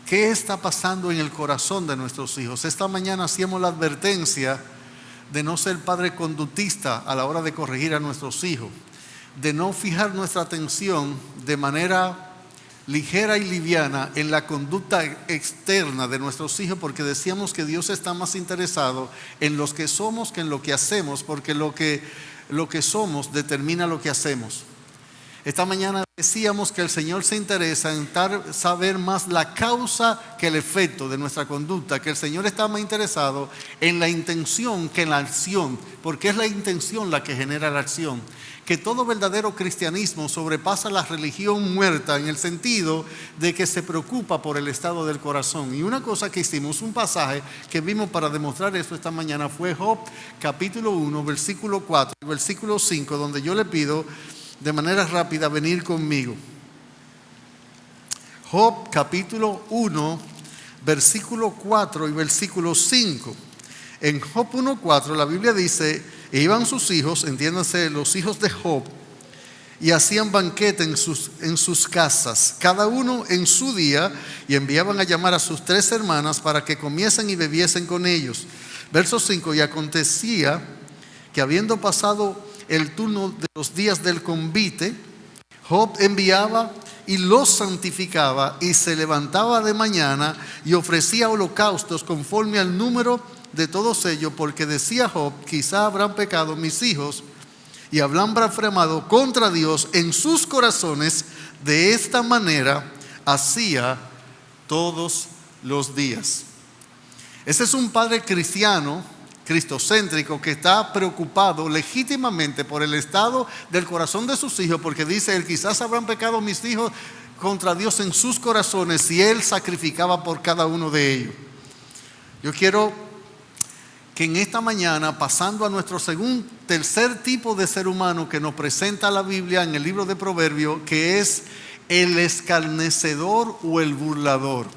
¿Qué está pasando en el corazón de nuestros hijos? Esta mañana hacíamos la advertencia de no ser padre conductista a la hora de corregir a nuestros hijos, de no fijar nuestra atención de manera ligera y liviana en la conducta externa de nuestros hijos, porque decíamos que Dios está más interesado en los que somos que en lo que hacemos, porque lo que somos determina lo que hacemos. Esta mañana decíamos que el Señor se interesa en saber más la causa que el efecto de nuestra conducta, que el Señor está más interesado en la intención que en la acción, porque es la intención la que genera la acción. Que todo verdadero cristianismo sobrepasa la religión muerta en el sentido de que se preocupa por el estado del corazón. Y una cosa que hicimos, un pasaje que vimos para demostrar esto esta mañana fue Job capítulo 1, versículo 4 y versículo 5, donde yo le pido de manera rápida venir conmigo. Job capítulo 1, versículo 4 y versículo 5. En Job 1:4 la Biblia dice: e iban sus hijos, entiéndase los hijos de Job, y hacían banquete en sus casas, cada uno en su día, y enviaban a llamar a sus 3 hermanas para que comiesen y bebiesen con ellos. Verso 5: y acontecía que habiendo pasado el turno de los días del convite, Job enviaba y los santificaba, y se levantaba de mañana y ofrecía holocaustos conforme al número de todos ellos, porque decía Job: quizá habrán pecado mis hijos y habrán blasfemado contra Dios en sus corazones. De esta manera hacía todos los días. Ese es un padre cristiano, cristocéntrico, que está preocupado legítimamente por el estado del corazón de sus hijos, porque dice él: quizás habrán pecado mis hijos contra Dios en sus corazones, y él sacrificaba por cada uno de ellos. Yo quiero que en esta mañana, pasando a nuestro tercer tipo de ser humano que nos presenta la Biblia en el libro de Proverbios, que es el escarnecedor o el burlador.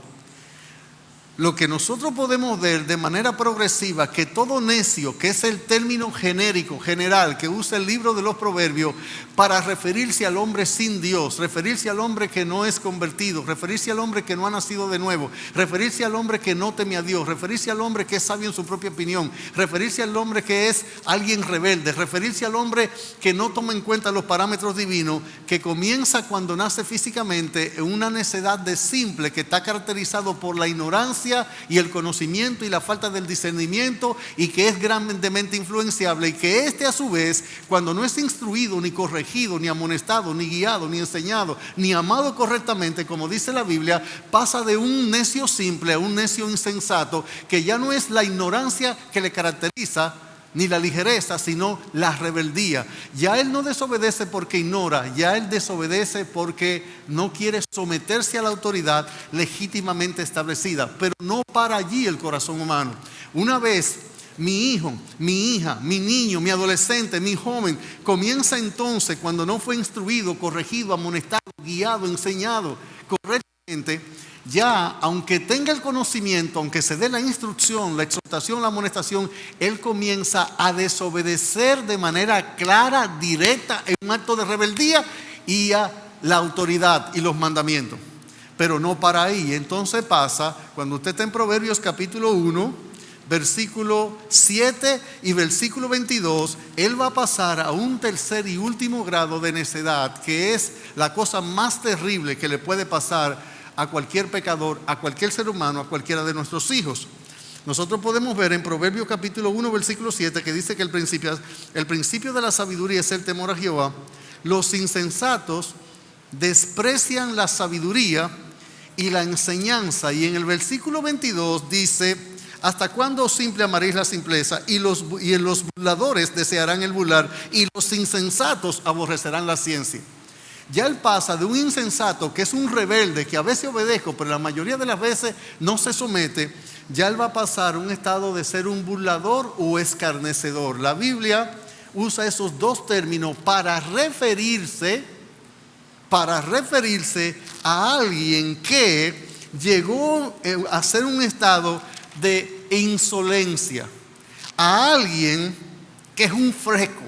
Lo que nosotros podemos ver de manera progresiva, que todo necio, que es el término genérico, general, que usa el libro de los Proverbios para referirse al hombre sin Dios, referirse al hombre que no es convertido, referirse al hombre que no ha nacido de nuevo, referirse al hombre que no teme a Dios, referirse al hombre que es sabio en su propia opinión, referirse al hombre que es alguien rebelde, referirse al hombre que no toma en cuenta los parámetros divinos, que comienza cuando nace físicamente en una necedad de simple que está caracterizado por la ignorancia y el conocimiento y la falta del discernimiento, y que es grandemente influenciable, y que a su vez, cuando no es instruido, ni corregido, ni amonestado, ni guiado, ni enseñado, ni amado correctamente, como dice la Biblia, pasa de un necio simple a un necio insensato, que ya no es la ignorancia que le caracteriza ni la ligereza, sino la rebeldía. Ya él no desobedece porque ignora, ya él desobedece porque no quiere someterse a la autoridad legítimamente establecida. Pero no para allí el corazón humano. Una vez mi hijo, mi hija, mi niño, mi adolescente, mi joven comienza entonces, cuando no fue instruido, corregido, amonestado, guiado, enseñado correctamente, ya aunque tenga el conocimiento, aunque se dé la instrucción, la exhortación, la amonestación, él comienza a desobedecer de manera clara, directa, en un acto de rebeldía, y a la autoridad y los mandamientos. Pero no para ahí. Entonces pasa, cuando usted está en Proverbios capítulo 1, versículo 7 y versículo 22, él va a pasar a un tercer y último grado de necedad, que es la cosa más terrible que le puede pasar a cualquier pecador, a cualquier ser humano, a cualquiera de nuestros hijos. Nosotros podemos ver en Proverbios capítulo 1, versículo 7, que dice que el principio de la sabiduría es el temor a Jehová. Los insensatos desprecian la sabiduría y la enseñanza. Y en el versículo 22 dice: ¿hasta cuándo, simple, amaréis la simpleza? Y en los burladores desearán el burlar, y los insensatos aborrecerán la ciencia. Ya él pasa de un insensato, que es un rebelde, que a veces obedezco, pero la mayoría de las veces no se somete. Ya él va a pasar a un estado de ser un burlador o escarnecedor. La Biblia usa esos dos términos para referirse a alguien que llegó a ser un estado de insolencia, a alguien que es un fresco,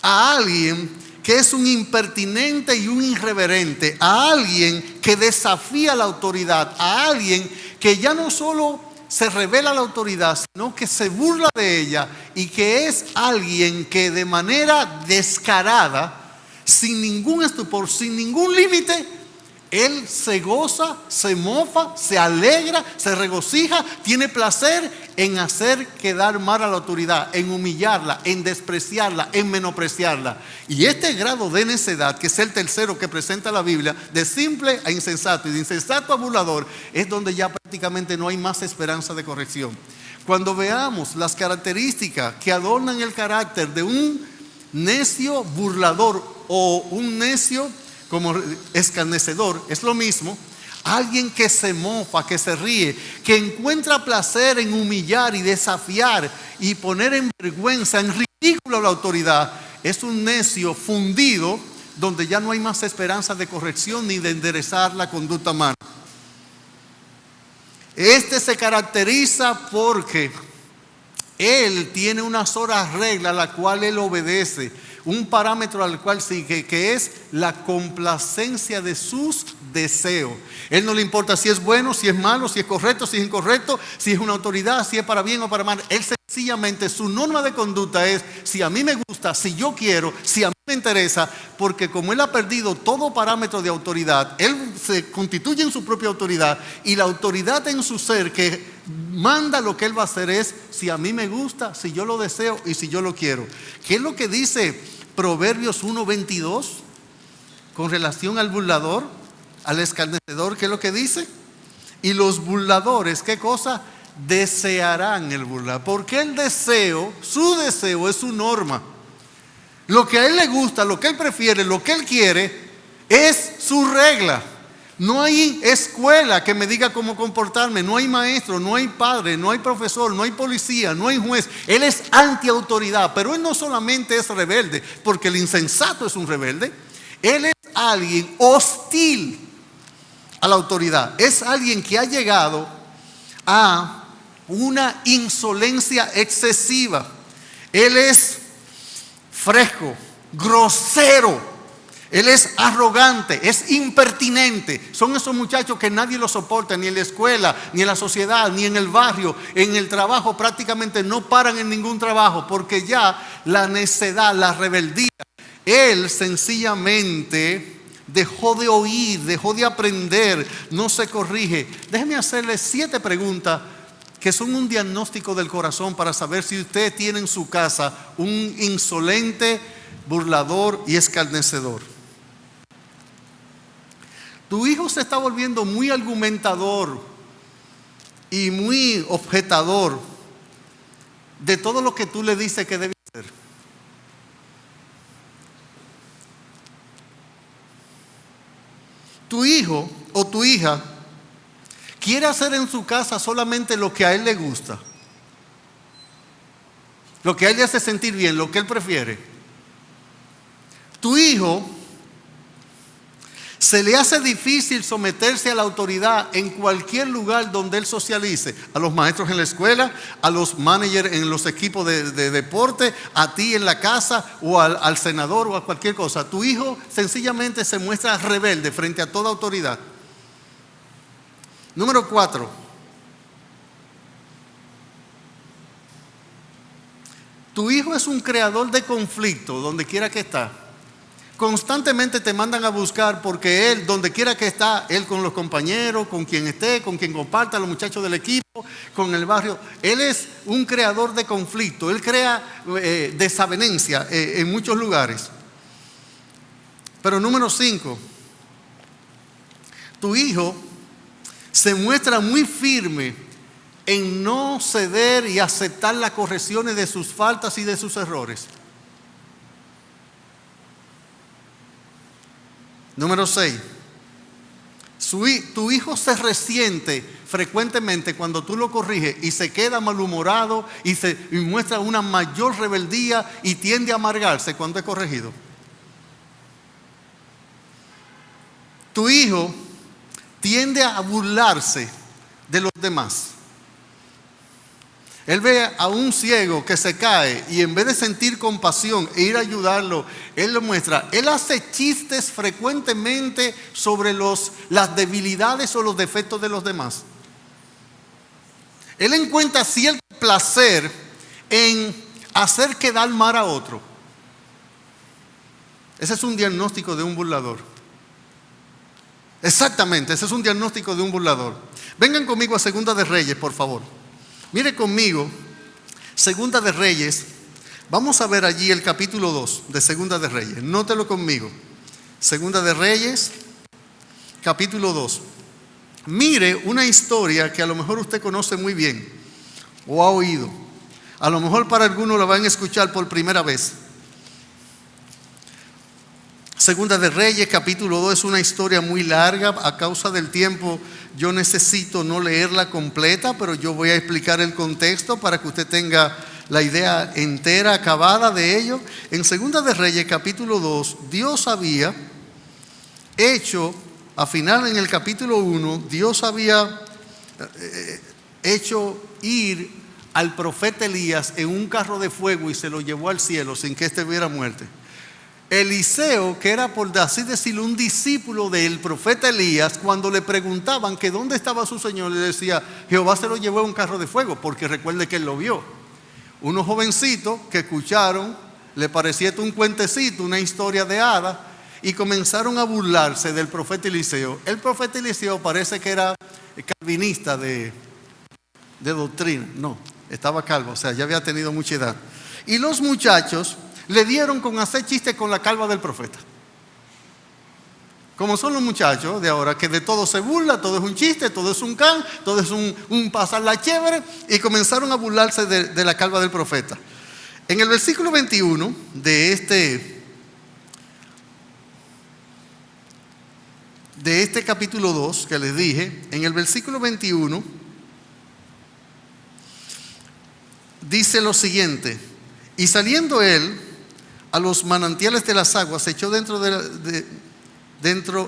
a alguien que es un impertinente y un irreverente, a alguien que desafía la autoridad, a alguien que ya no solo se revela a la autoridad, sino que se burla de ella, y que es alguien que de manera descarada, sin ningún estupor, sin ningún límite, él se goza, se mofa, se alegra, se regocija, tiene placer en hacer quedar mal a la autoridad, en humillarla, en despreciarla, en menospreciarla. Y este grado de necedad, que es el tercero que presenta la Biblia, de simple a insensato y de insensato a burlador, es donde ya prácticamente no hay más esperanza de corrección. Cuando veamos las características que adornan el carácter de un necio burlador o un necio como escarnecedor, es lo mismo. Alguien que se mofa, que se ríe, que encuentra placer en humillar y desafiar y poner en vergüenza, en ridículo a la autoridad, es un necio fundido, donde ya no hay más esperanza de corrección ni de enderezar la conducta humana. Este se caracteriza porque él tiene una sola regla a la cual él obedece, un parámetro al cual sigue, que es la complacencia de sus deseos. Él no le importa si es bueno, si es malo, si es correcto, si es incorrecto, si es una autoridad, si es para bien o para mal. Él sencillamente, su norma de conducta es: si a mí me gusta, si yo quiero, si a mí me interesa, porque como él ha perdido todo parámetro de autoridad, él se constituye en su propia autoridad, y la autoridad en su ser que manda lo que él va a hacer es: si a mí me gusta, si yo lo deseo y si yo lo quiero. ¿Qué es lo que dice Proverbios 1:22 con relación al burlador, al escarnecedor? ¿Qué es lo que dice? Y los burladores, ¿qué cosa? Desearán el burlar. Porque el deseo, su deseo es su norma. Lo que a él le gusta, lo que él prefiere, lo que él quiere, es su regla. No hay escuela que me diga cómo comportarme, no hay maestro, no hay padre, no hay profesor, no hay policía, no hay juez. Él es antiautoridad, pero él no solamente es rebelde, porque el insensato es un rebelde. Él es alguien hostil a la autoridad. Es alguien que ha llegado a una insolencia excesiva. Él es fresco, grosero. Él es arrogante, es impertinente. Son esos muchachos que nadie los soporta, ni en la escuela, ni en la sociedad, ni en el barrio, en el trabajo. Prácticamente no paran en ningún trabajo, porque ya la necedad, la rebeldía, él sencillamente dejó de oír, dejó de aprender, no se corrige. Déjeme hacerle 7 preguntas que son un diagnóstico del corazón para saber si usted tiene en su casa un insolente, burlador y escarnecedor. Tu hijo se está volviendo muy argumentador y muy objetador de todo lo que tú le dices que debe hacer. Tu hijo o tu hija quiere hacer en su casa solamente lo que a él le gusta, lo que a él le hace sentir bien, lo que él prefiere. Tu hijo se le hace difícil someterse a la autoridad en cualquier lugar donde él socialice. A los maestros en la escuela, a los managers en los equipos de deporte, a ti en la casa o al senador o a cualquier cosa. Tu hijo sencillamente se muestra rebelde frente a toda autoridad. Número 4. Tu hijo es un creador de conflicto donde quiera que está. Constantemente te mandan a buscar porque él, donde quiera que está, él con los compañeros, con quien esté, con quien comparta, los muchachos del equipo, con el barrio, él es un creador de conflicto. Él crea desavenencia en muchos lugares. Pero número 5, tu hijo se muestra muy firme en no ceder y aceptar las correcciones de sus faltas y de sus errores. Número 6. Tu hijo se resiente frecuentemente cuando tú lo corriges y se queda malhumorado y muestra una mayor rebeldía y tiende a amargarse cuando es corregido. Tu hijo tiende a burlarse de los demás. Él ve a un ciego que se cae y en vez de sentir compasión e ir a ayudarlo, él lo muestra. Él hace chistes frecuentemente sobre las debilidades o los defectos de los demás. Él encuentra cierto placer en hacer quedar mal a otro. Ese es un diagnóstico de un burlador. Exactamente, ese es un diagnóstico de un burlador. Vengan conmigo a Segunda de Reyes, por favor. Mire conmigo, Segunda de Reyes. Vamos a ver allí el capítulo 2 de Segunda de Reyes. Nótelo conmigo. Segunda de Reyes, capítulo 2. Mire una historia que a lo mejor usted conoce muy bien o ha oído. A lo mejor para algunos la van a escuchar por primera vez. Segunda de Reyes, capítulo 2, es una historia muy larga. A causa del tiempo, yo necesito no leerla completa, pero yo voy a explicar el contexto para que usted tenga la idea entera, acabada de ello. En Segunda de Reyes, capítulo 2, Dios había hecho, al final en el capítulo 1, Dios había hecho ir al profeta Elías en un carro de fuego y se lo llevó al cielo sin que éste hubiera muerte. Eliseo, que era por así decirlo un discípulo del profeta Elías, cuando le preguntaban que dónde estaba su señor, le decía: Jehová se lo llevó en un carro de fuego, porque recuerde que él lo vio. Unos jovencitos que escucharon, le parecía un cuentecito, una historia de hadas, y comenzaron a burlarse del profeta Eliseo. El profeta Eliseo parece que era calvinista de doctrina. No, estaba calvo, o sea, ya había tenido mucha edad. Y los muchachos le dieron con hacer chistes con la calva del profeta. Como son los muchachos de ahora, que de todo se burla, todo es un chiste, todo es un can, todo es un pasarla chévere, y comenzaron a burlarse de la calva del profeta. En el versículo 21 de este capítulo 2 que les dije, en el versículo 21 dice lo siguiente: y saliendo él a los manantiales de las aguas, se echó dentro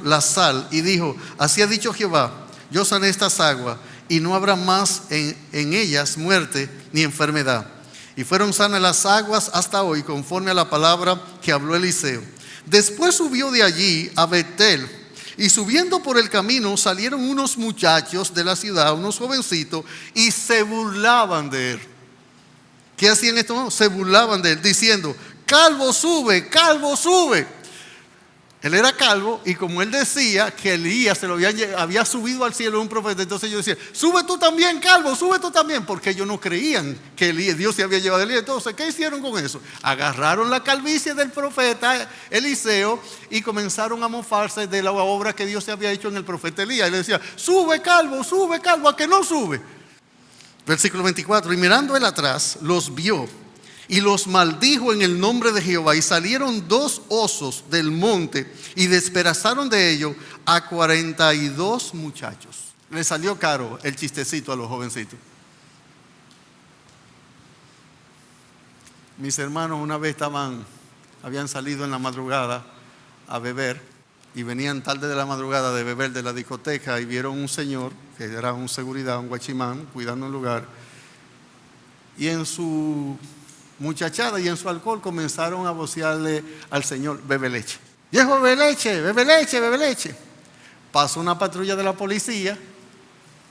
la sal y dijo: así ha dicho Jehová, yo sané estas aguas y no habrá más en ellas muerte ni enfermedad. Y fueron sanas las aguas hasta hoy, conforme a la palabra que habló Eliseo. Después subió de allí a Betel, y subiendo por el camino salieron unos muchachos de la ciudad, unos jovencitos, y se burlaban de él. ¿Qué hacían estos? Se burlaban de él, diciendo: calvo sube, calvo sube. Él era calvo, y como él decía que Elías se lo había subido al cielo un profeta, entonces ellos decían: sube tú también, calvo, sube tú también, porque ellos no creían que Dios se había llevado a Elías. Entonces, ¿qué hicieron con eso? Agarraron la calvicie del profeta Eliseo y comenzaron a mofarse de la obra que Dios se había hecho en el profeta Elías. Y le decía: sube calvo, ¿a que no sube? Versículo 24: y mirando él atrás, los vio y los maldijo en el nombre de Jehová. Y salieron 2 osos del monte y despedazaron de ellos a 42 muchachos. Le salió caro el chistecito a los jovencitos. Mis hermanos una vez habían salido en la madrugada a beber, y venían tarde de la madrugada de beber de la discoteca, y vieron un señor que era un seguridad, un guachimán, cuidando el lugar, y en su muchachada y en su alcohol comenzaron a vocearle al señor: bebe leche, viejo, bebe leche, bebe leche, bebe leche. Pasó una patrulla de la policía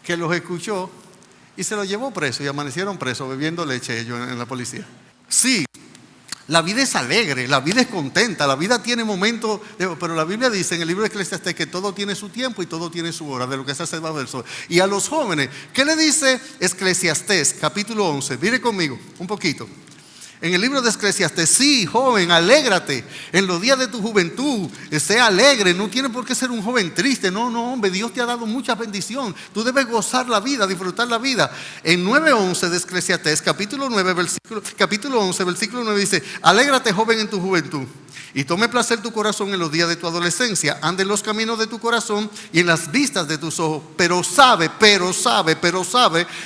que los escuchó y se los llevó presos, y amanecieron presos bebiendo leche ellos en la policía. Sí, la vida es alegre, la vida es contenta, la vida tiene momentos, pero la Biblia dice en el libro de Eclesiastés que todo tiene su tiempo y todo tiene su hora, de lo que se hace bajo del sol. Y a los jóvenes, ¿qué le dice Eclesiastés capítulo 11? Mire conmigo un poquito. En el libro de Eclesiastés: sí, joven, alégrate en los días de tu juventud, sea alegre, no tiene por qué ser un joven triste. No, hombre, Dios te ha dado mucha bendición, tú debes gozar la vida, disfrutar la vida. En 9:11 de Eclesiastés capítulo 11 versículo 9 dice: alégrate, joven, en tu juventud. Y tome placer tu corazón en los días de tu adolescencia. Ande en los caminos de tu corazón y en las vistas de tus ojos. Pero sabe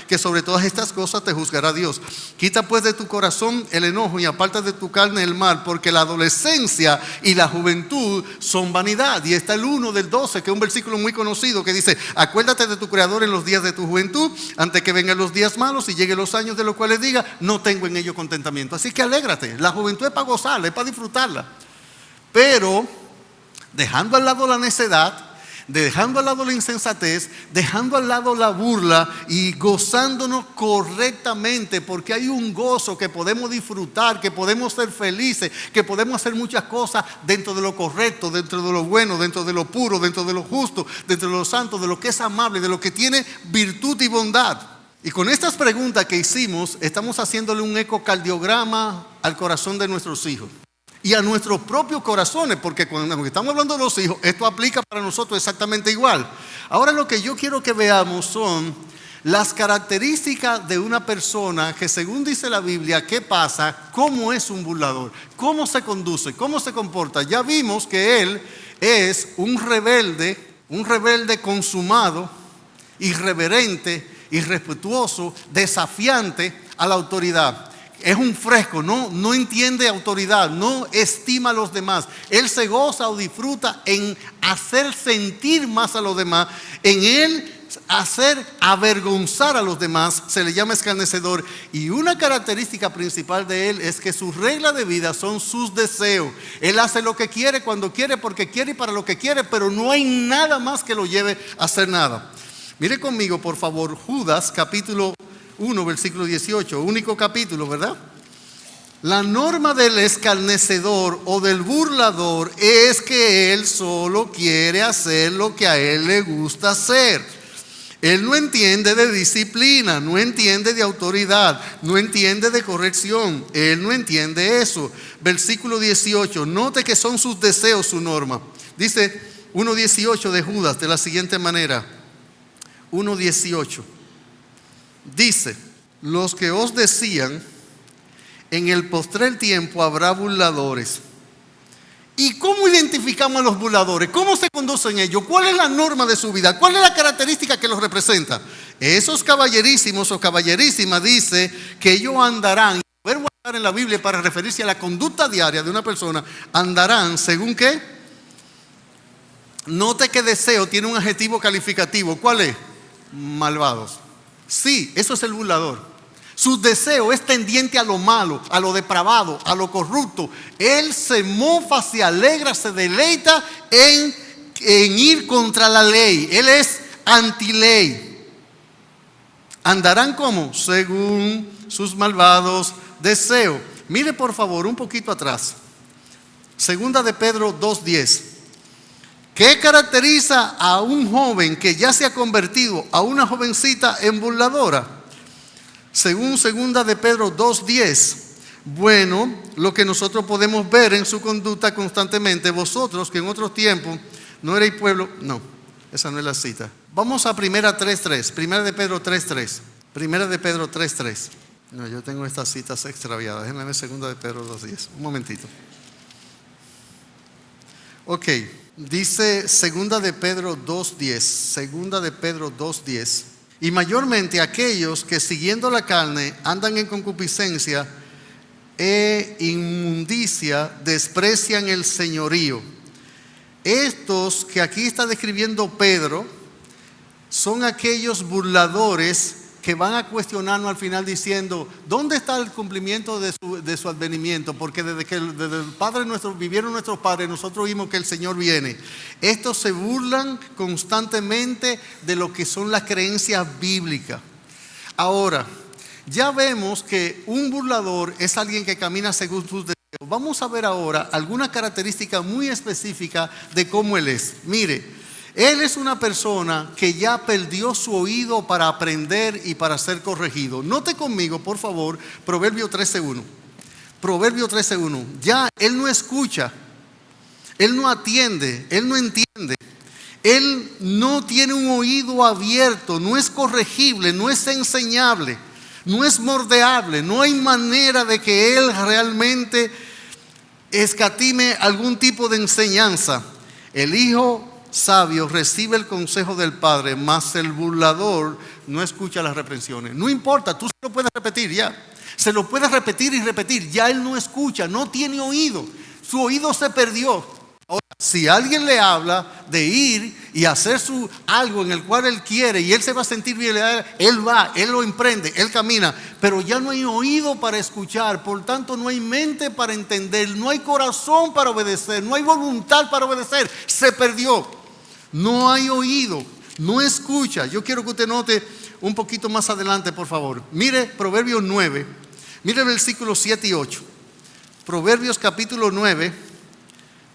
que sobre todas estas cosas te juzgará Dios. Quita pues de tu corazón el enojo y aparta de tu carne el mal, porque la adolescencia y la juventud son vanidad. Y está el 1 del 12, que es un versículo muy conocido, que dice: acuérdate de tu Creador en los días de tu juventud, antes que vengan los días malos y lleguen los años de los cuales diga: no tengo en ello contentamiento. Así que alégrate. La juventud es para gozarla, es para disfrutarla. Pero dejando al lado la necedad, dejando al lado la insensatez, dejando al lado la burla y gozándonos correctamente, porque hay un gozo que podemos disfrutar, que podemos ser felices, que podemos hacer muchas cosas dentro de lo correcto, dentro de lo bueno, dentro de lo puro, dentro de lo justo, dentro de lo santo, de lo que es amable, de lo que tiene virtud y bondad. Y con estas preguntas que hicimos, estamos haciéndole un ecocardiograma al corazón de nuestros hijos y a nuestros propios corazones, porque cuando estamos hablando de los hijos, esto aplica para nosotros exactamente igual. Ahora lo que yo quiero que veamos son las características de una persona que, según dice la Biblia, ¿qué pasa? ¿Cómo es un burlador? ¿Cómo se conduce? ¿Cómo se comporta? Ya vimos que él es un rebelde consumado, irreverente, irrespetuoso, desafiante a la autoridad. Es un fresco, no entiende autoridad, no estima a los demás. Él se goza o disfruta en hacer sentir más a los demás, en él hacer avergonzar a los demás. Se le llama escarnecedor. Y una característica principal de él es que sus reglas de vida son sus deseos. Él hace lo que quiere, cuando quiere, porque quiere y para lo que quiere, pero no hay nada más que lo lleve a hacer nada. Mire conmigo, por favor, Judas capítulo 1, versículo 18, único capítulo, ¿verdad? La norma del escarnecedor o del burlador es que él solo quiere hacer lo que a él le gusta hacer. Él no entiende de disciplina, no entiende de autoridad, no entiende de corrección. Él no entiende eso. Versículo 18, note que son sus deseos su norma. Dice 1:18 de Judas de la siguiente manera. 1:18 dice: los que os decían, en el postrer tiempo habrá burladores. ¿Y cómo identificamos a los burladores? ¿Cómo se conducen ellos? ¿Cuál es la norma de su vida? ¿Cuál es la característica que los representa? Esos caballerísimos o caballerísimas dice que ellos andarán, y el verbo andar en la Biblia para referirse a la conducta diaria de una persona, andarán según qué. Note que deseo tiene un adjetivo calificativo. ¿Cuál es? Malvados. Sí, eso es el burlador. Su deseo es tendiente a lo malo, a lo depravado, a lo corrupto. Él se mofa, se alegra, se deleita en ir contra la ley. Él es antiley. Andarán como según sus malvados deseos. Mire por favor un poquito atrás. Segunda de Pedro 2:10. ¿Qué caracteriza a un joven que ya se ha convertido a una jovencita en burladora? Según segunda de Pedro 2:10, bueno, lo que nosotros podemos ver en su conducta constantemente, vosotros que en otros tiempos no erais pueblo, no, esa no es la cita. Vamos a primera 3:3, primera de Pedro 3:3, primera de Pedro 3:3. No, yo tengo estas citas extraviadas, déjenme ver segunda de Pedro 2:10, un momentito. Ok, dice segunda de Pedro 2:10, segunda de Pedro 2:10. Y mayormente aquellos que siguiendo la carne andan en concupiscencia e inmundicia, desprecian el señorío. Estos que aquí está describiendo Pedro son aquellos burladores que van a cuestionarnos al final diciendo: ¿dónde está el cumplimiento de su advenimiento? Porque desde el Padre nuestro vivieron nuestros padres, nosotros vimos que el Señor viene. Estos se burlan constantemente de lo que son las creencias bíblicas. Ahora, ya vemos que un burlador es alguien que camina según sus deseos. Vamos a ver ahora alguna característica muy específica de cómo él es. Mire, él es una persona que ya perdió su oído para aprender y para ser corregido. Note conmigo, por favor, Proverbio 13:1. Proverbio 13:1. Ya él no escucha, él no atiende, él no entiende. Él no tiene un oído abierto, no es corregible, no es enseñable, no es moldeable. No hay manera de que él realmente escatime algún tipo de enseñanza. El hijo sabio recibe el consejo del padre, mas el burlador no escucha las reprensiones. No importa, tú se lo puedes repetir ya. Se lo puedes repetir y repetir. Ya él no escucha, no tiene oído. Su oído se perdió. Ahora, si alguien le habla de ir y hacer algo en el cual él quiere y él se va a sentir bien, él va, él lo emprende, él camina, pero ya no hay oído para escuchar, por tanto no hay mente para entender, no hay corazón para obedecer, no hay voluntad para obedecer, se perdió. No hay oído, no escucha. Yo quiero que usted note un poquito más adelante, por favor. Mire Proverbios 9, mire versículos 7 y 8. Proverbios capítulo 9.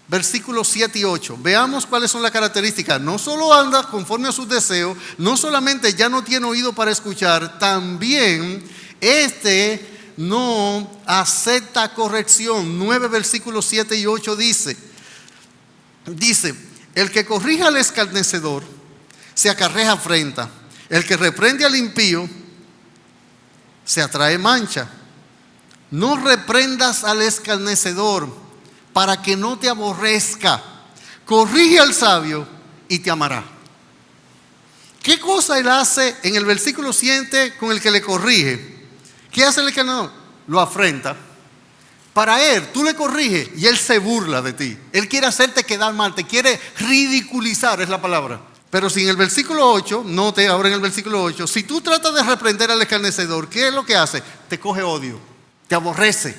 Versículos 7 y 8. Veamos cuáles son las características. No solo anda conforme a sus deseos, no solamente ya no tiene oído para escuchar, también no acepta corrección. 9 versículos 7 y 8 dice, el que corrige al escarnecedor se acarrea afrenta. El que reprende al impío se atrae mancha. No reprendas al escarnecedor para que no te aborrezca. Corrige al sabio y te amará. ¿Qué cosa él hace en el versículo 7 con el que le corrige? ¿Qué hace el que no? Lo afrenta. Para él, tú le corriges y él se burla de ti. Él quiere hacerte quedar mal, te quiere ridiculizar, es la palabra. Pero si en el versículo 8, note ahora en el versículo 8, si tú tratas de reprender al escarnecedor, ¿qué es lo que hace? Te coge odio, te aborrece.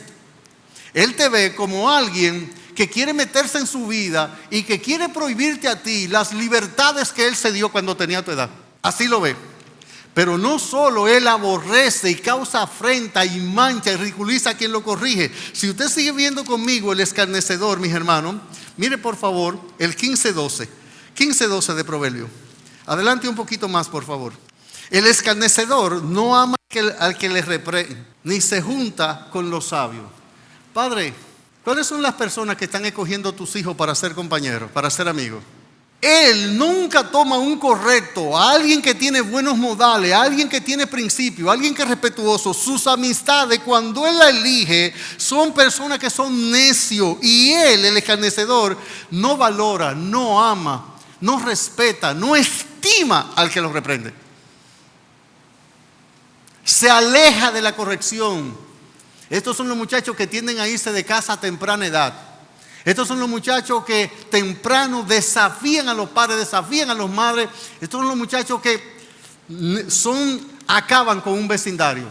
Él te ve como alguien que quiere meterse en su vida y que quiere prohibirte a ti las libertades que él se dio cuando tenía tu edad. Así lo ve. Pero no solo él aborrece y causa afrenta y mancha y ridiculiza a quien lo corrige. Si usted sigue viendo conmigo el escarnecedor, mis hermanos, mire por favor el 15:12. 15:12 de Proverbio. Adelante un poquito más, por favor. El escarnecedor no ama al que le reprende, ni se junta con los sabios. Padre, ¿cuáles son las personas que están escogiendo a tus hijos para ser compañeros, para ser amigos? Él nunca toma un correcto, a alguien que tiene buenos modales, a alguien que tiene principios, a alguien que es respetuoso. Sus amistades, cuando él la elige, son personas que son necios. Y él, el escarnecedor, no valora, no ama, no respeta, no estima al que lo reprende. Se aleja de la corrección. Estos son los muchachos que tienden a irse de casa a temprana edad. Estos son los muchachos que temprano desafían a los padres, desafían a los madres. Estos son los muchachos que acaban con un vecindario.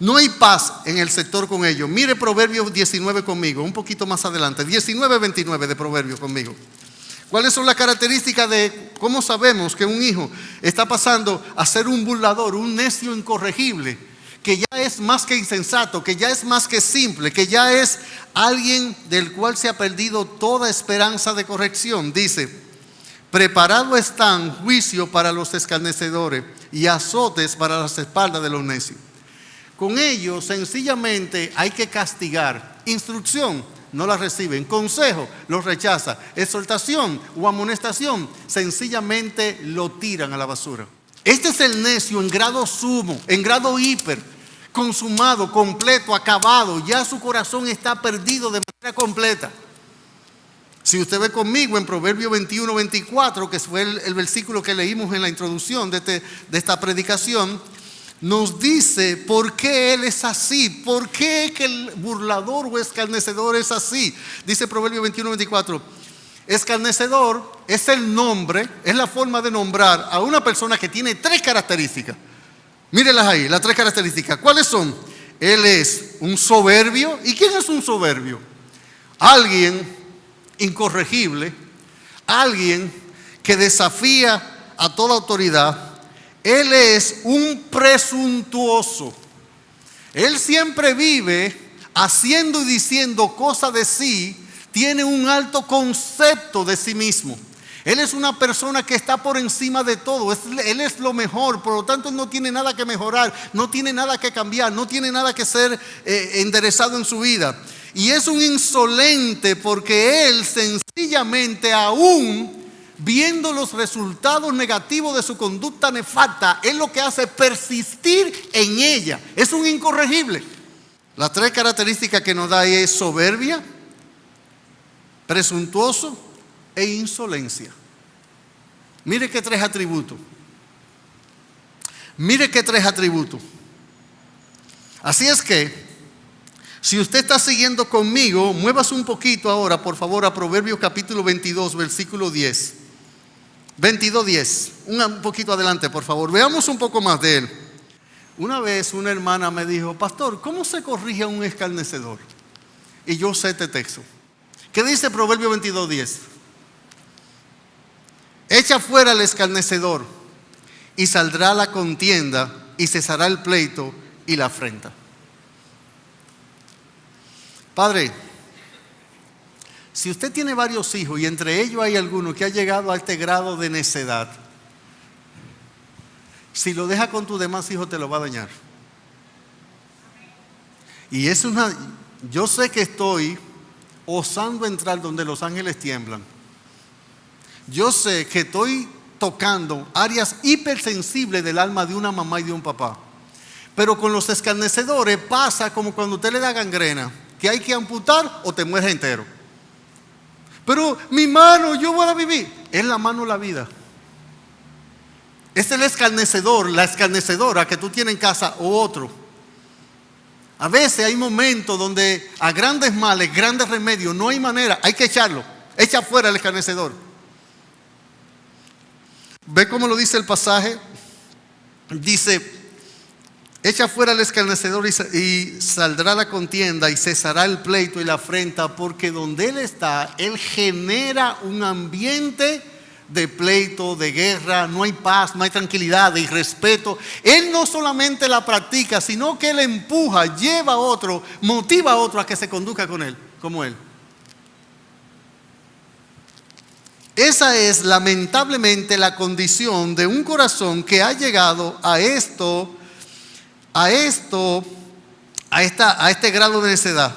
No hay paz en el sector con ellos. Mire Proverbios 19 conmigo, un poquito más adelante. 19:29 de Proverbios conmigo. ¿Cuáles son las características de cómo sabemos que un hijo está pasando a ser un burlador, un necio incorregible? Que ya es más que insensato, que ya es más que simple, que ya es alguien del cual se ha perdido toda esperanza de corrección. Dice, preparado están juicio para los escarnecedores y azotes para las espaldas de los necios. Con ellos sencillamente hay que castigar. Instrucción, no la reciben. Consejo, los rechaza. Exhortación o amonestación, sencillamente lo tiran a la basura. Este es el necio en grado sumo, en grado hiper, consumado, completo, acabado. Ya su corazón está perdido de manera completa. Si usted ve conmigo en Proverbios 21:24, que fue el versículo que leímos en la introducción de esta predicación, nos dice por qué él es así, por qué que el burlador o escarnecedor es así. Dice Proverbios 21:24, escarnecedor es el nombre, es la forma de nombrar a una persona que tiene 3 características. Mírenlas ahí, las 3 características. ¿Cuáles son? Él es un soberbio. ¿Y quién es un soberbio? Alguien incorregible, alguien que desafía a toda autoridad. Él es un presuntuoso. Él siempre vive haciendo y diciendo cosas de sí. Tiene un alto concepto de sí mismo. Él es una persona que está por encima de todo. Él es lo mejor, por lo tanto no tiene nada que mejorar, no tiene nada que cambiar, no tiene nada que ser enderezado en su vida. Y es un insolente porque él sencillamente, aún viendo los resultados negativos de su conducta nefasta, él lo que hace es persistir en ella. Es un incorregible. Las 3 características que nos da es soberbia, presuntuoso e insolencia. Mire qué tres atributos. Mire qué tres atributos. Así es que, si usted está siguiendo conmigo, muévase un poquito ahora, por favor, a Proverbios capítulo 22, versículo 10. 22:10. Un poquito adelante, por favor. Veamos un poco más de él. Una vez una hermana me dijo: pastor, ¿cómo se corrige a un escarnecedor? Y yo sé este texto. ¿Qué dice Proverbios 22:10? Echa fuera al escarnecedor y saldrá la contienda y cesará el pleito y la afrenta. Padre, si usted tiene varios hijos y entre ellos hay alguno que ha llegado a este grado de necedad, si lo deja con tus demás hijos te lo va a dañar. Y yo sé que estoy osando entrar donde los ángeles tiemblan. Yo sé que estoy tocando áreas hipersensibles del alma de una mamá y de un papá. Pero con los escarnecedores pasa como cuando usted le da gangrena, que hay que amputar o te mueres entero. Pero mi mano, yo voy a vivir. Es la mano la vida. Es el escarnecedor, la escarnecedora que tú tienes en casa o otro. A veces hay momentos donde a grandes males, grandes remedios, no hay manera, hay que echarlo. Echa fuera el escarnecedor. ¿Ve cómo lo dice el pasaje? Dice: echa fuera el escarnecedor y saldrá la contienda y cesará el pleito y la afrenta, porque donde él está, él genera un ambiente de pleito, de guerra, no hay paz, no hay tranquilidad, de irrespeto. Él no solamente la practica, sino que él empuja, lleva a otro, motiva a otro a que se conduzca con él, como él. Esa es lamentablemente la condición de un corazón que ha llegado a este grado de necedad.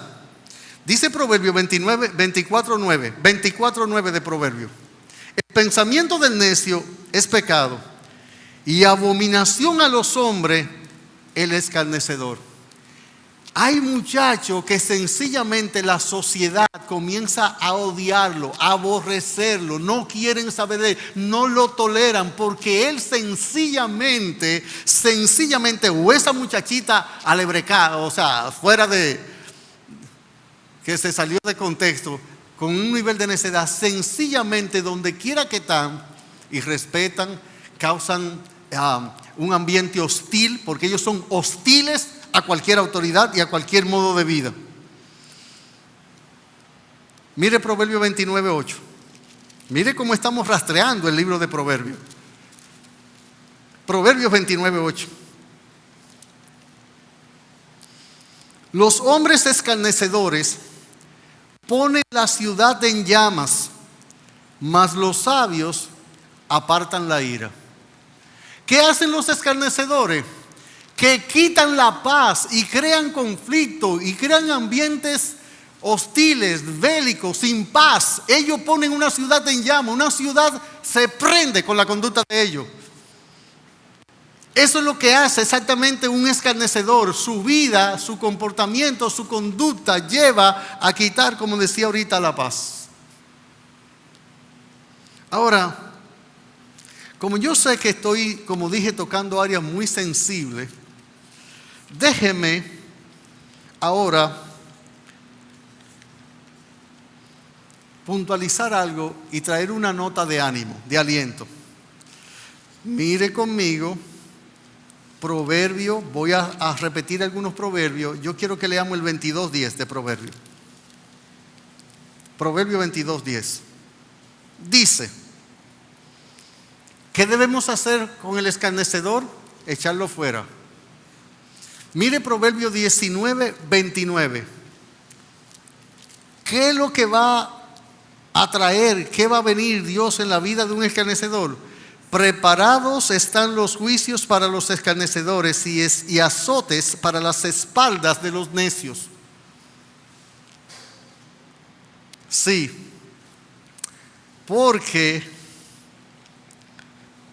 Dice Proverbios 24:9 de Proverbios: el pensamiento del necio es pecado, y abominación a los hombres el escarnecedor. Hay muchachos que sencillamente la sociedad comienza a odiarlo, a aborrecerlo, no quieren saber de él, no lo toleran, porque él sencillamente, o esa muchachita alebrecada, o sea, fuera de, que se salió de contexto, con un nivel de necedad, sencillamente donde quiera que están, irrespetan, causan un ambiente hostil, porque ellos son hostiles a cualquier autoridad y a cualquier modo de vida. Mire Proverbios 29:8. Mire cómo estamos rastreando el libro de Proverbios. Proverbios 29:8. Los hombres escarnecedores ponen la ciudad en llamas, mas los sabios apartan la ira. ¿Qué hacen los escarnecedores? Que quitan la paz y crean conflicto y crean ambientes hostiles, bélicos, sin paz. Ellos ponen una ciudad en llama, una ciudad se prende con la conducta de ellos. Eso es lo que hace exactamente un escarnecedor. Su vida, su comportamiento, su conducta lleva a quitar, como decía ahorita, la paz. Ahora, como yo sé que estoy, como dije, tocando áreas muy sensibles, déjeme ahora puntualizar algo y traer una nota de ánimo, de aliento. Mire conmigo Proverbio, voy a repetir algunos proverbios. Yo quiero que leamos el 22:10 de Proverbio. Proverbio 22:10. Dice: ¿qué debemos hacer con el escarnecedor? Echarlo fuera. Mire Proverbio 19:29. ¿Qué es lo que va a traer? ¿Qué va a venir Dios en la vida de un escarnecedor? Preparados están los juicios para los escarnecedores y azotes para las espaldas de los necios. Sí, porque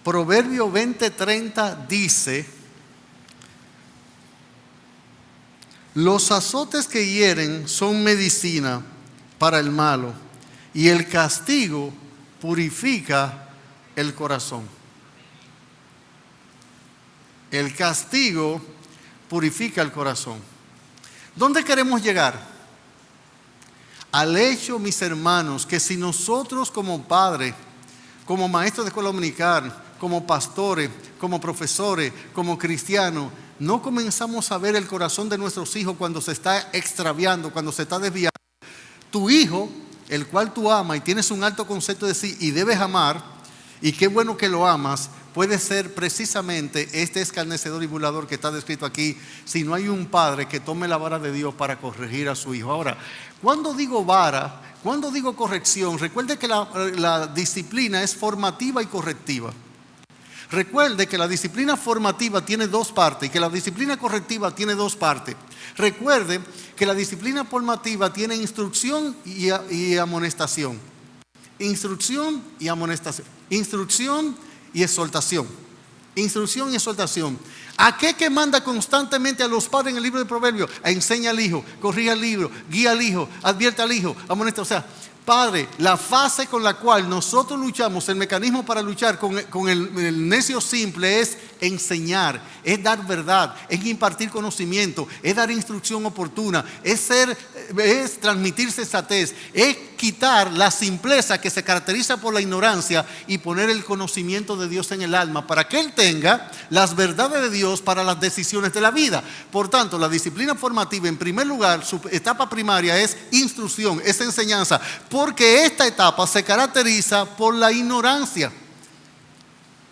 Proverbio 20:30 dice: los azotes que hieren son medicina para el malo, y el castigo purifica el corazón. El castigo purifica el corazón. ¿Dónde queremos llegar? Al hecho, mis hermanos, que si nosotros como padres, como maestros de escuela dominical, como pastores, como profesores, como cristianos, no comenzamos a ver el corazón de nuestros hijos cuando se está extraviando, cuando se está desviando. Tu hijo, el cual tú amas y tienes un alto concepto de sí y debes amar, y qué bueno que lo amas, puede ser precisamente este escarnecedor y burlador que está descrito aquí, si no hay un padre que tome la vara de Dios para corregir a su hijo. Ahora, cuando digo vara, cuando digo corrección, recuerde que la disciplina es formativa y correctiva. Recuerde que la disciplina formativa tiene dos partes y que la disciplina correctiva tiene dos partes. Recuerde que la disciplina formativa tiene instrucción y amonestación. Instrucción y amonestación. Instrucción y exhortación. Instrucción y exhortación. ¿A qué que manda constantemente a los padres en el libro de Proverbios? A enseña al hijo, corrige al hijo, guía al hijo, advierte al hijo, amonesta. O sea, padre, la fase con la cual nosotros luchamos, el mecanismo para luchar con el necio simple es enseñar, es dar verdad, es impartir conocimiento, es dar instrucción oportuna, es transmitir sensatez, es quitar la simpleza que se caracteriza por la ignorancia y poner el conocimiento de Dios en el alma para que él tenga las verdades de Dios para las decisiones de la vida. Por tanto, la disciplina formativa, en primer lugar, su etapa primaria es instrucción, es enseñanza, porque esta etapa se caracteriza por la ignorancia,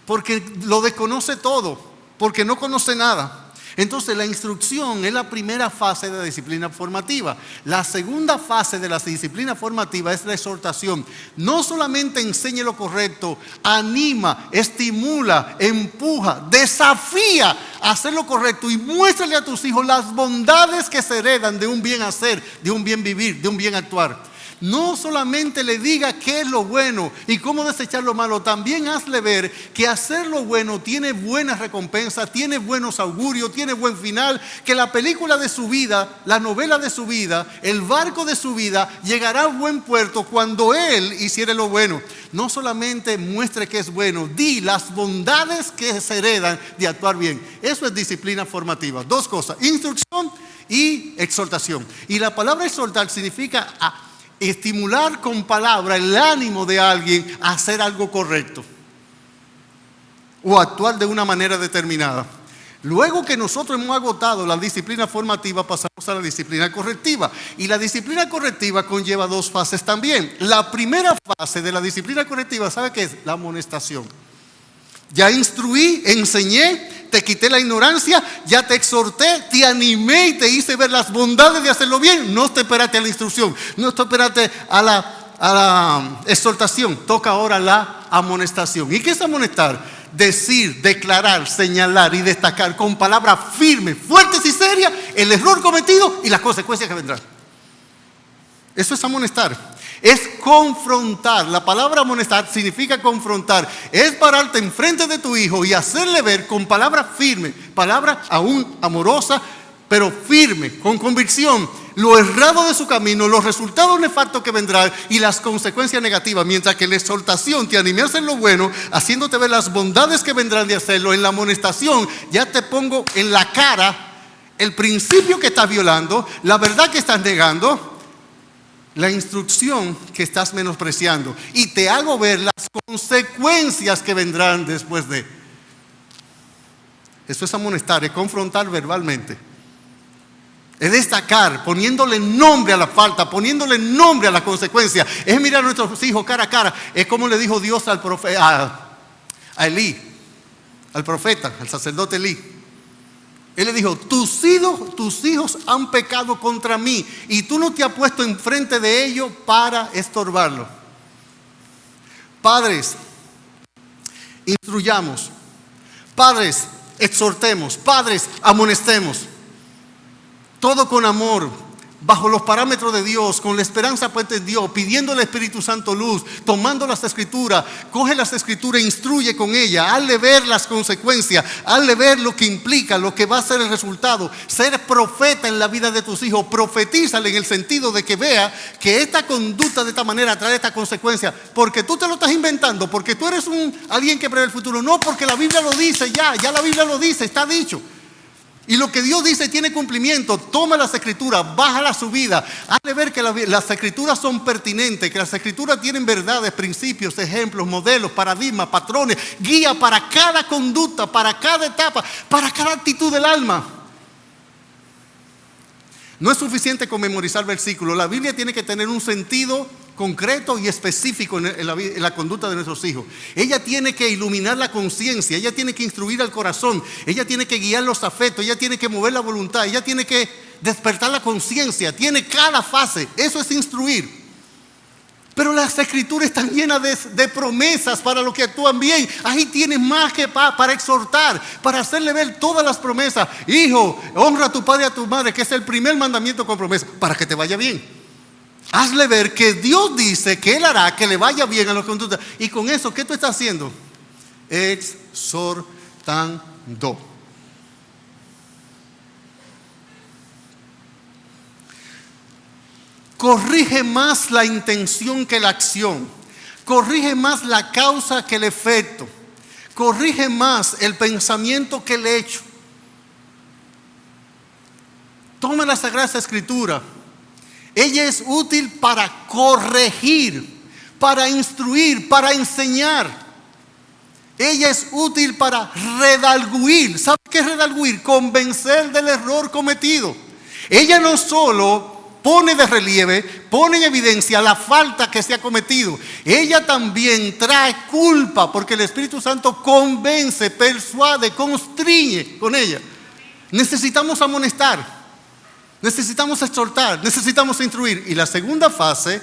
porque lo desconoce todo, porque no conoce nada. Entonces la instrucción es la primera fase de la disciplina formativa. La segunda fase de la disciplina formativa es la exhortación. No solamente enseñe lo correcto, anima, estimula, empuja, desafía a hacer lo correcto y muéstrale a tus hijos las bondades que se heredan de un bien hacer, de un bien vivir, de un bien actuar. No solamente le diga qué es lo bueno y cómo desechar lo malo, también hazle ver que hacer lo bueno tiene buenas recompensas, tiene buenos augurios, tiene buen final, que la película de su vida, la novela de su vida, el barco de su vida llegará a buen puerto cuando él hiciere lo bueno. No solamente muestre que es bueno, di las bondades que se heredan de actuar bien. Eso es disciplina formativa. Dos cosas, instrucción y exhortación. Y la palabra exhortar significa estimular con palabra el ánimo de alguien a hacer algo correcto o actuar de una manera determinada. Luego que nosotros hemos agotado la disciplina formativa, pasamos a la disciplina correctiva. Y la disciplina correctiva conlleva dos fases también. La primera fase de la disciplina correctiva, ¿sabe qué es? La amonestación. Ya instruí, enseñé, te quité la ignorancia, ya te exhorté, te animé y te hice ver las bondades de hacerlo bien. No te esperaste a la instrucción, no te esperaste a la exhortación. Toca ahora la amonestación. ¿Y qué es amonestar? Decir, declarar, señalar y destacar con palabras firmes, fuertes y serias el error cometido y las consecuencias que vendrán. Eso es amonestar. Es confrontar. La palabra amonestar significa confrontar. Es pararte enfrente de tu hijo y hacerle ver con palabras firmes, palabras aún amorosas, pero firme, con convicción, lo errado de su camino, los resultados nefastos que vendrán y las consecuencias negativas. Mientras que la exhortación te anime a hacer lo bueno, haciéndote ver las bondades que vendrán de hacerlo. En la amonestación ya te pongo en la cara el principio que estás violando, la verdad que estás negando, la instrucción que estás menospreciando, y te hago ver las consecuencias que vendrán después de. Eso es amonestar, es confrontar verbalmente, es destacar, poniéndole nombre a la falta, poniéndole nombre a la consecuencia, es mirar a nuestros hijos cara a cara. Es como le dijo Dios al profeta, a Elí, al profeta, al sacerdote Elí. Él le dijo: tus hijos han pecado contra mí y tú no te has puesto enfrente de ellos para estorbarlo. Padres, instruyamos. Padres, exhortemos. Padres, amonestemos. Todo con amor, bajo los parámetros de Dios, con la esperanza puesta en Dios, pidiendo al Espíritu Santo luz, tomando las Escrituras, coge las Escrituras e instruye con ella, hazle ver las consecuencias, hazle ver lo que implica, lo que va a ser el resultado. Ser profeta en la vida de tus hijos, profetízale en el sentido de que vea que esta conducta de esta manera trae esta consecuencia, porque tú te lo estás inventando, porque tú eres alguien que prevé el futuro, no, porque la Biblia lo dice ya la Biblia lo dice, está dicho. Y lo que Dios dice tiene cumplimiento. Toma las Escrituras, bájala a su vida, hazle ver que las Escrituras son pertinentes, que las Escrituras tienen verdades, principios, ejemplos, modelos, paradigmas, patrones, guía para cada conducta, para cada etapa, para cada actitud del alma. No es suficiente con memorizar versículos. La Biblia tiene que tener un sentido concreto y específico en la conducta de nuestros hijos. Ella tiene que iluminar la conciencia, ella tiene que instruir al corazón, ella tiene que guiar los afectos, ella tiene que mover la voluntad, ella tiene que despertar la conciencia, tiene cada fase. Eso es instruir. Pero las Escrituras están llenas de promesas para los que actúan bien. Ahí tienes más que para exhortar, para hacerle ver todas las promesas. Hijo, honra a tu padre y a tu madre, que es el primer mandamiento con promesa, para que te vaya bien. Hazle ver que Dios dice que Él hará que le vaya bien a los conductas. Y con eso, ¿qué tú estás haciendo? Exhortando. Corrige más la intención que la acción. Corrige más la causa que el efecto. Corrige más el pensamiento que el hecho. Toma la Sagrada Escritura. Ella es útil para corregir, para instruir, para enseñar. Ella es útil para redarguir. ¿Sabe qué es redarguir? Convencer del error cometido. Ella no solo pone de relieve, pone en evidencia la falta que se ha cometido. Ella también trae culpa, porque el Espíritu Santo convence, persuade, constriñe con ella. Necesitamos amonestar. Necesitamos exhortar, necesitamos instruir. Y la segunda fase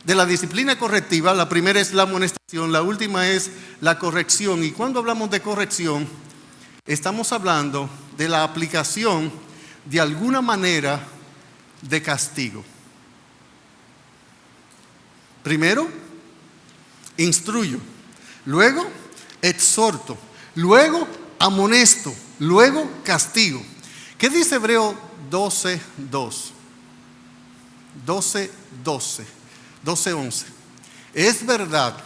de la disciplina correctiva, la primera es la amonestación, la última es la corrección. Y cuando hablamos de corrección, estamos hablando de la aplicación de alguna manera de castigo. Primero, instruyo, luego exhorto, luego amonesto, luego castigo. ¿Qué dice Hebreo 12:11? Es verdad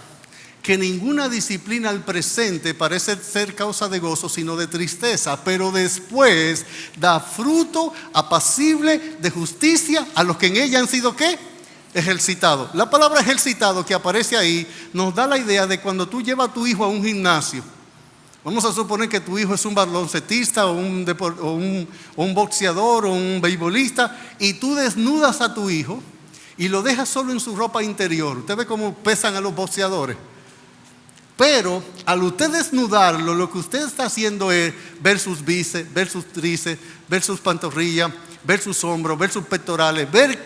que ninguna disciplina al presente parece ser causa de gozo, sino de tristeza, pero después da fruto apacible de justicia a los que en ella han sido ¿qué? Ejercitados. La palabra ejercitado que aparece ahí nos da la idea de cuando tú llevas a tu hijo a un gimnasio. Vamos a suponer que tu hijo es un baloncestista o un boxeador o un beisbolista, y tú desnudas a tu hijo y lo dejas solo en su ropa interior. Usted ve cómo pesan a los boxeadores. Pero al usted desnudarlo, lo que usted está haciendo es ver sus bíceps, ver sus tríceps, ver sus pantorrillas, ver sus hombros, ver sus pectorales, ver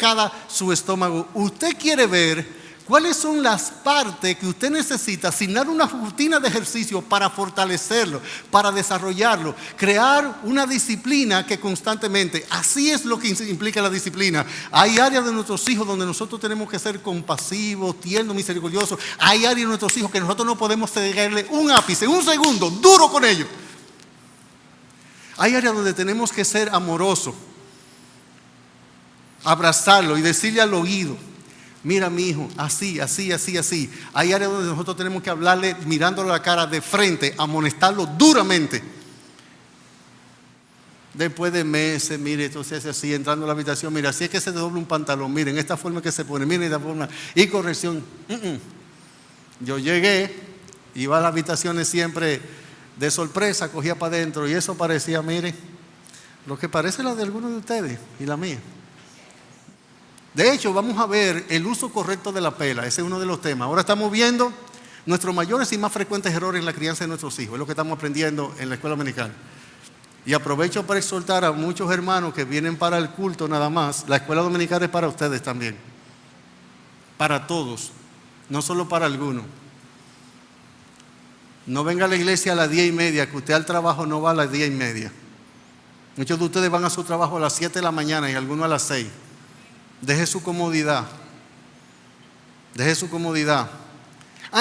su estómago. Usted quiere ver cuáles son las partes que usted necesita, asignar una rutina de ejercicio para fortalecerlo, para desarrollarlo, crear una disciplina que constantemente, así es lo que implica la disciplina. Hay áreas de nuestros hijos donde nosotros tenemos que ser compasivos, tiernos, misericordiosos. Hay áreas de nuestros hijos que nosotros no podemos cederle un ápice, un segundo, duro con ellos. Hay áreas donde tenemos que ser amorosos, abrazarlo y decirle al oído: mira mi hijo, así. Hay áreas donde nosotros tenemos que hablarle mirándole la cara de frente, amonestarlo duramente. Después de meses, mire, entonces así, entrando a la habitación, mira, así es que se dobla un pantalón, miren, esta forma que se pone, miren esta forma, y corrección. Yo llegué, iba a las habitaciones siempre de sorpresa, cogía para adentro, y eso parecía, mire, lo que parece la de algunos de ustedes y la mía. De hecho, vamos a ver el uso correcto de la pela. Ese es uno de los temas. Ahora estamos viendo nuestros mayores y más frecuentes errores en la crianza de nuestros hijos. Es lo que estamos aprendiendo en la escuela dominical. Y aprovecho para exhortar a muchos hermanos que vienen para el culto nada más. La escuela dominical es para ustedes también. Para todos, no solo para algunos. No venga a la iglesia a las 10:30, que usted al trabajo no va a las 10:30. Muchos de ustedes van a su trabajo a las 7 de la mañana y algunos a las 6. Deje su comodidad. Deje su comodidad.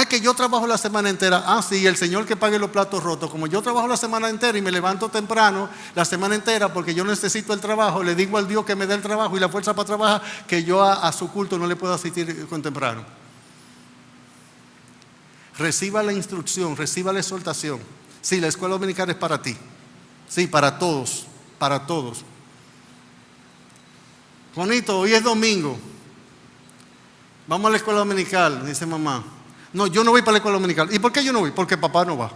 Que yo trabajo la semana entera. Sí, el Señor que pague los platos rotos. Como yo trabajo la semana entera y me levanto temprano la semana entera porque yo necesito el trabajo, le digo al Dios que me dé el trabajo y la fuerza para trabajar, que yo a su culto no le puedo asistir con temprano. Reciba la instrucción, reciba la exhortación. Sí, la escuela dominical es para ti. Sí, para todos, para todos. Juanito, hoy es domingo. Vamos a la escuela dominical, dice mamá. No, yo no voy para la escuela dominical. ¿Y por qué yo no voy? Porque papá no va.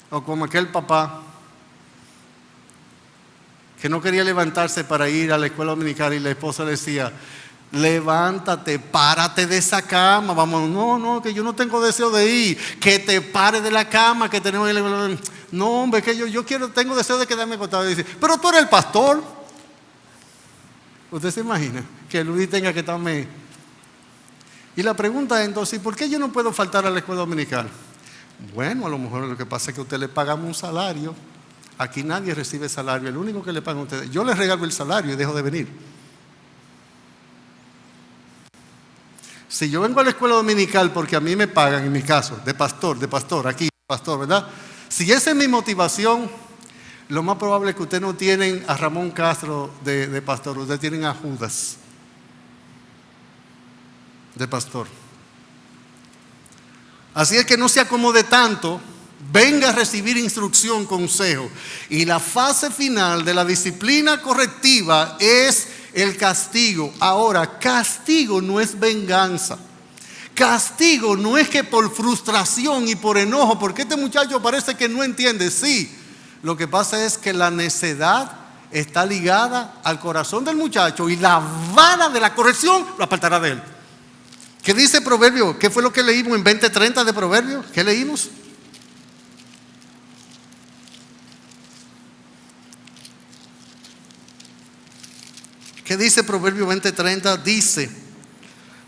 O como aquel papá que no quería levantarse para ir a la escuela dominical y la esposa le decía: levántate, párate de esa cama. Vamos, no, que yo no tengo deseo de ir. Que te pares de la cama que tenemos. No, hombre, que yo tengo deseo de quedarme acostado. Y dice: pero tú eres el pastor. ¿Usted se imagina que el Luis tenga que estarme? Y la pregunta es entonces: ¿por qué yo no puedo faltar a la escuela dominical? Bueno, a lo mejor lo que pasa es que a usted le pagamos un salario. Aquí nadie recibe salario. El único que le pagan a ustedes, yo les regalo el salario y dejo de venir. Si yo vengo a la escuela dominical porque a mí me pagan, en mi caso, de pastor, aquí, pastor, ¿verdad? Si esa es mi motivación, lo más probable es que ustedes no tienen a Ramón Castro de pastor, ustedes tienen a Judas de pastor. Así es que no se acomode tanto, venga a recibir instrucción, consejo. Y la fase final de la disciplina correctiva es el castigo. Ahora, castigo no es venganza. Castigo no es que por frustración y por enojo, porque este muchacho parece que no entiende. Sí, lo que pasa es que la necedad está ligada al corazón del muchacho y la vara de la corrección lo apartará de él. ¿Qué dice Proverbio? ¿Qué fue lo que leímos en 20:30 de Proverbio? ¿Qué leímos? ¿Qué dice Proverbio 20:30? Dice: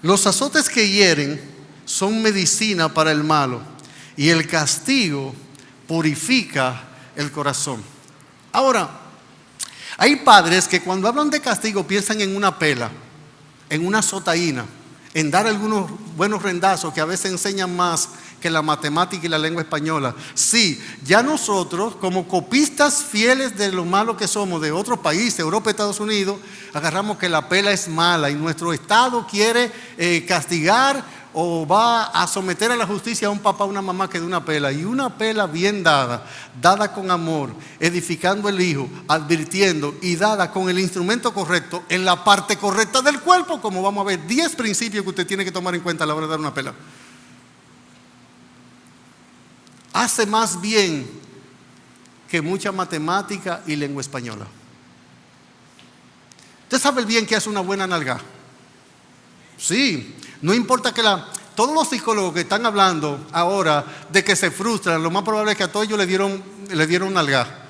los azotes que hieren son medicina para el malo, y el castigo purifica el corazón. Ahora, hay padres que cuando hablan de castigo piensan en una pela, en una azotaína, en dar algunos buenos rendazos que a veces enseñan más que la matemática y la lengua española. Sí, ya nosotros, como copistas fieles de lo malo que somos de otros países, Europa, Estados Unidos, agarramos que la pela es mala y nuestro Estado quiere castigar o va a someter a la justicia a un papá o una mamá que dé una pela. Y una pela bien dada, dada con amor, edificando el hijo, advirtiendo y dada con el instrumento correcto, en la parte correcta del cuerpo, como vamos a ver, 10 principios que usted tiene que tomar en cuenta a la hora de dar una pela. Hace más bien que mucha matemática y lengua española. ¿Usted sabe el bien que hace una buena nalga? Sí, no importa que todos los psicólogos que están hablando ahora de que se frustran, lo más probable es que a todos ellos le dieron nalga.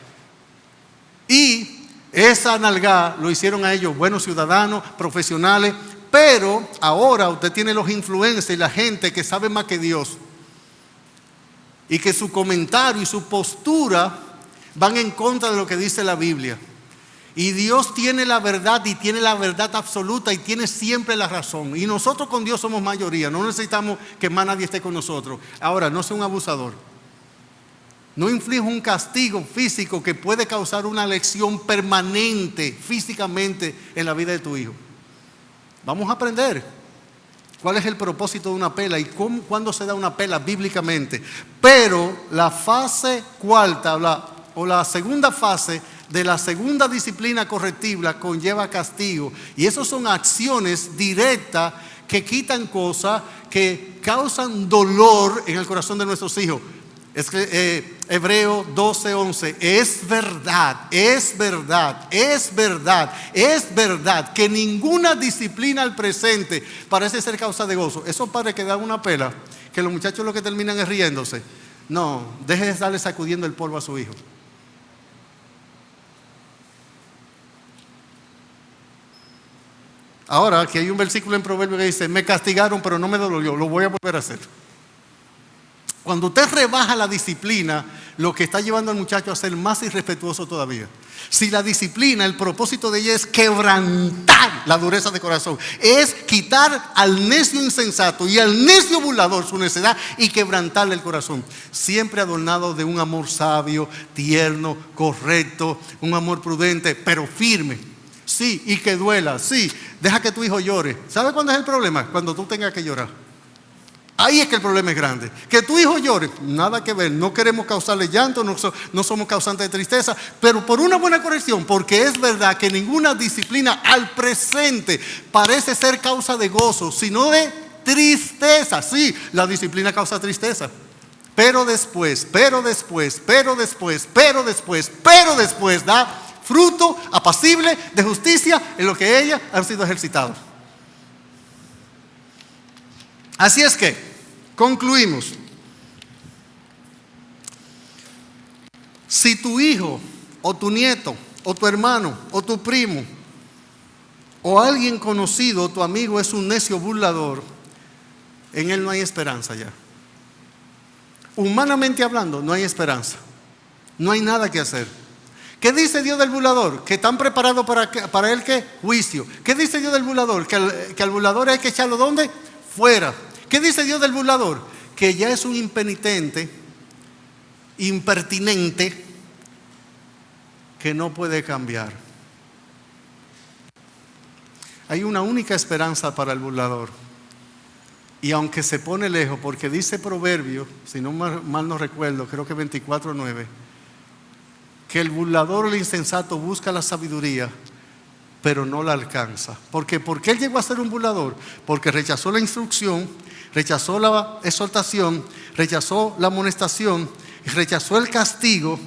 Y esa nalga lo hicieron a ellos buenos ciudadanos, profesionales, pero ahora usted tiene los influencers y la gente que sabe más que Dios. Y que su comentario y su postura van en contra de lo que dice la Biblia. Y Dios tiene la verdad y tiene la verdad absoluta y tiene siempre la razón. Y nosotros con Dios somos mayoría, no necesitamos que más nadie esté con nosotros. Ahora, no sea un abusador. No inflija un castigo físico que puede causar una lesión permanente físicamente en la vida de tu hijo. Vamos a aprender cuál es el propósito de una pela y cuándo se da una pela bíblicamente. Pero la fase cuarta o la segunda fase de la segunda disciplina correctiva conlleva castigo. Y esas son acciones directas que quitan cosas, que causan dolor en el corazón de nuestros hijos. Es que Hebreos 12:11, es verdad que ninguna disciplina al presente parece ser causa de gozo. Esos padres que dan una pela, que los muchachos lo que terminan es riéndose. No, deje de estarle sacudiendo el polvo a su hijo. Ahora, aquí hay un versículo en Proverbios que dice: me castigaron pero no me dolió, lo voy a volver a hacer. Cuando usted rebaja la disciplina, lo que está llevando al muchacho a ser más irrespetuoso todavía. Si la disciplina, el propósito de ella es quebrantar la dureza de corazón, es quitar al necio insensato y al necio burlador su necedad y quebrantarle el corazón. Siempre adornado de un amor sabio, tierno, correcto, un amor prudente, pero firme. Sí, y que duela, sí. Deja que tu hijo llore. ¿Sabe cuándo es el problema? Cuando tú tengas que llorar. Ahí es que el problema es grande. Que tu hijo llore, nada que ver. No queremos causarle llanto, no somos causantes de tristeza, pero por una buena corrección, porque es verdad que ninguna disciplina al presente parece ser causa de gozo, sino de tristeza. Sí, la disciplina causa tristeza. Pero después da fruto apacible de justicia en lo que ellas han sido ejercitados. Así es que concluimos. Si tu hijo o tu nieto o tu hermano o tu primo o alguien conocido o tu amigo es un necio burlador, en él no hay esperanza ya. Humanamente hablando, no hay esperanza. No hay nada que hacer. ¿Qué dice Dios del burlador? Que están preparados para él, ¿qué? Juicio. ¿Qué dice Dios del burlador? Que al burlador hay que echarlo ¿dónde? Fuera. ¿Qué dice Dios del burlador? Que ya es un impenitente, impertinente, que no puede cambiar. Hay una única esperanza para el burlador. Y aunque se pone lejos, porque dice Proverbio, si no mal no recuerdo, creo que 24:9, que el burlador o el insensato busca la sabiduría, pero no la alcanza. ¿Por qué? Porque él llegó a ser un burlador, porque rechazó la instrucción, rechazó la exhortación, rechazó la amonestación, rechazó el castigo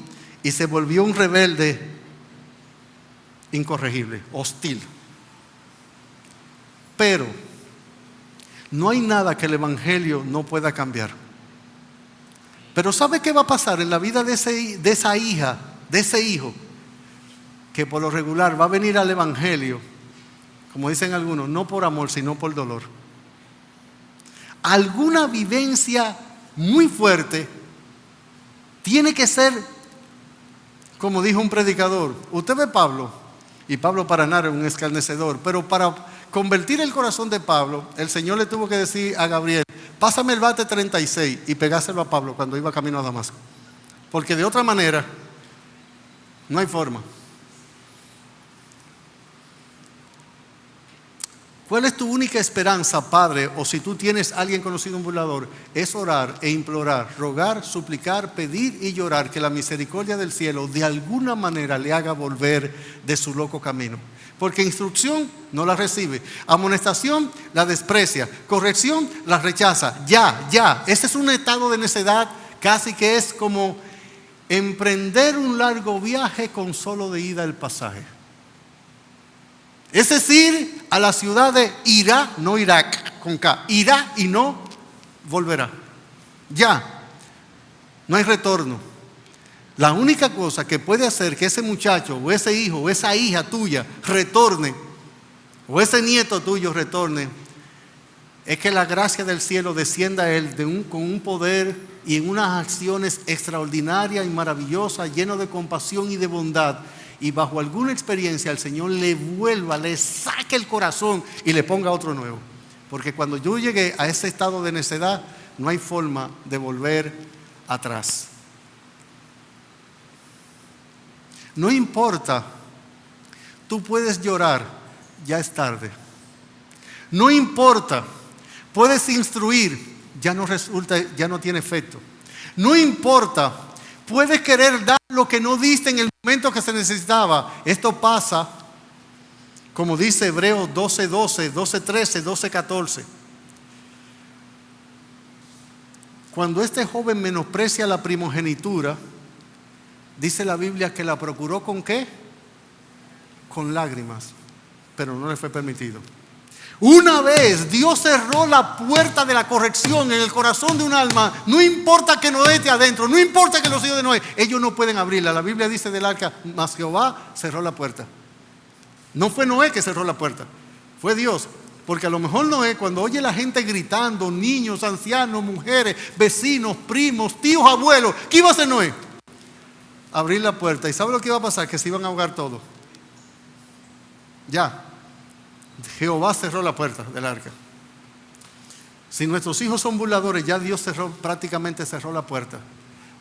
y se volvió un rebelde incorregible, hostil. Pero no hay nada que el evangelio no pueda cambiar. Pero ¿sabe qué va a pasar en la vida de esa hija, de ese hijo? Que por lo regular va a venir al evangelio, como dicen algunos, no por amor, sino por dolor. Alguna vivencia muy fuerte tiene que ser, como dijo un predicador. Usted ve Pablo, y Pablo para nada era un escarnecedor, pero para convertir el corazón de Pablo, el Señor le tuvo que decir a Gabriel: pásame el bate 36 y pegárselo a Pablo cuando iba camino a Damasco, porque de otra manera no hay forma. ¿Cuál es tu única esperanza, Padre? O si tú tienes a alguien conocido un burlador, es orar e implorar, rogar, suplicar, pedir y llorar que la misericordia del cielo de alguna manera le haga volver de su loco camino. Porque instrucción no la recibe, amonestación la desprecia, corrección la rechaza. Ya, ese es un estado de necedad, casi que es como emprender un largo viaje con solo de ida el pasaje. Es decir, a la ciudad de Irá, no Irak, con K, irá y no volverá. Ya, no hay retorno. La única cosa que puede hacer que ese muchacho o ese hijo o esa hija tuya retorne, o ese nieto tuyo retorne, es que la gracia del cielo descienda a él con un poder y en unas acciones extraordinarias y maravillosas, lleno de compasión y de bondad. Y bajo alguna experiencia el Señor le vuelva, le saque el corazón y le ponga otro nuevo. Porque cuando yo llegué a ese estado de necedad, no hay forma de volver atrás. No importa, tú puedes llorar, ya es tarde. No importa, puedes instruir, ya no tiene efecto. No importa, puedes querer dar lo que no diste en el momento que se necesitaba. Esto pasa, como dice Hebreos 12:12, 12:13, 12:14. Cuando este joven menosprecia la primogenitura, dice la Biblia que la procuró ¿con qué? Con lágrimas, pero no le fue permitido. Una vez Dios cerró la puerta de la corrección en el corazón de un alma, no importa que Noé esté adentro, no importa que los hijos de Noé, ellos no pueden abrirla. La Biblia dice del arca, mas Jehová cerró la puerta. No fue Noé que cerró la puerta, fue Dios. Porque a lo mejor Noé, cuando oye la gente gritando, niños, ancianos, mujeres, vecinos, primos, tíos, abuelos, ¿qué iba a hacer Noé? Abrir la puerta. ¿Y sabe lo que iba a pasar? Que se iban a ahogar todos. Ya. Jehová cerró la puerta del arca. Si nuestros hijos son burladores, ya Dios prácticamente cerró la puerta.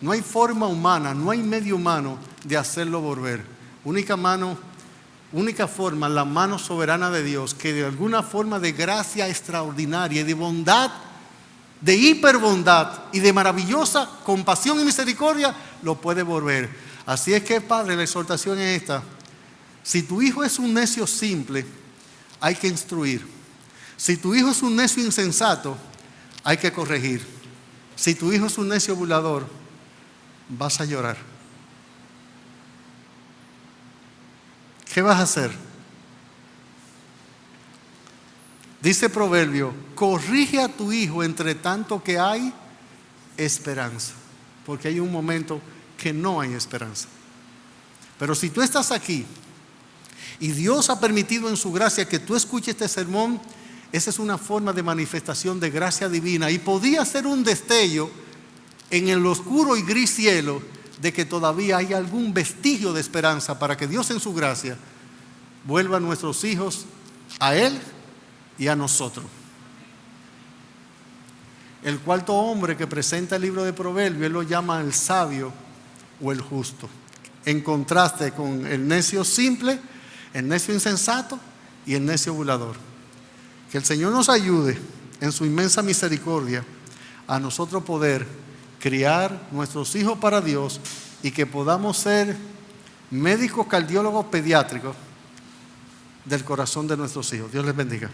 No hay forma humana, no hay medio humano de hacerlo volver. Única forma, la mano soberana de Dios, que de alguna forma de gracia extraordinaria, de bondad, de hiperbondad y de maravillosa compasión y misericordia, lo puede volver. Así es que, Padre, la exhortación es esta. Si tu hijo es un necio simple, hay que instruir. Si tu hijo es un necio insensato, hay que corregir. Si tu hijo es un necio burlador, vas a llorar. ¿Qué vas a hacer? Dice Proverbio, corrige a tu hijo entre tanto que hay esperanza. Porque hay un momento que no hay esperanza. Pero si tú estás aquí y Dios ha permitido en su gracia que tú escuches este sermón, esa es una forma de manifestación de gracia divina y podía ser un destello en el oscuro y gris cielo de que todavía hay algún vestigio de esperanza para que Dios en su gracia vuelva a nuestros hijos a Él y a nosotros. El cuarto hombre que presenta el libro de Proverbios, él lo llama el sabio o el justo, en contraste con el necio simple, el necio insensato y el necio burlador. Que el Señor nos ayude en su inmensa misericordia a nosotros poder criar nuestros hijos para Dios y que podamos ser médicos cardiólogos pediátricos del corazón de nuestros hijos. Dios les bendiga.